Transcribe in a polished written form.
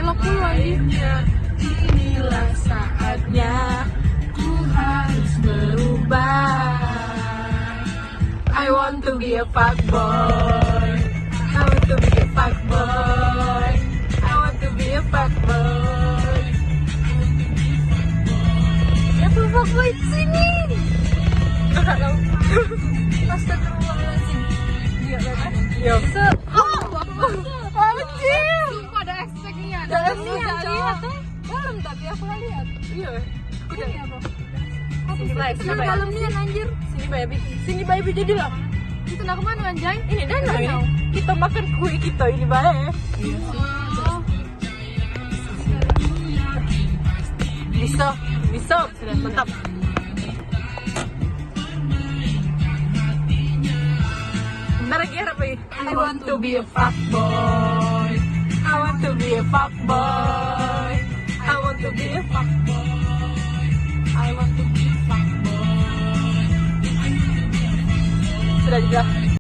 belok dulu anjing. Inilah saatnya ku harus berubah. I want to be a fuckboy. I want to be a fuckboy. I want to be a fuckboy. Ya tuh fuckboy di sini. Enggak tahu. Astagfirullahaladzim. Iya kan? Iya. Anjir. Sumpah ada efeknya. Ada efeknya, lihat tuh. Dalam tapi aku nggak lihat. Iya. Udah. Ini apa? Sini baik. Yang dalamnya anjir. Sini baby. Sini baby jadilah. Itu nak kemana anjay? Ini danau ini. Kita makan kue kita ini baik. Bisa. Sudah mantap. Bentar lagi harap ya. I want to be a fuckboy. I want to be a fuckboy. I want to be a fuckboy. I want to be a fuckboy. Sudah juga.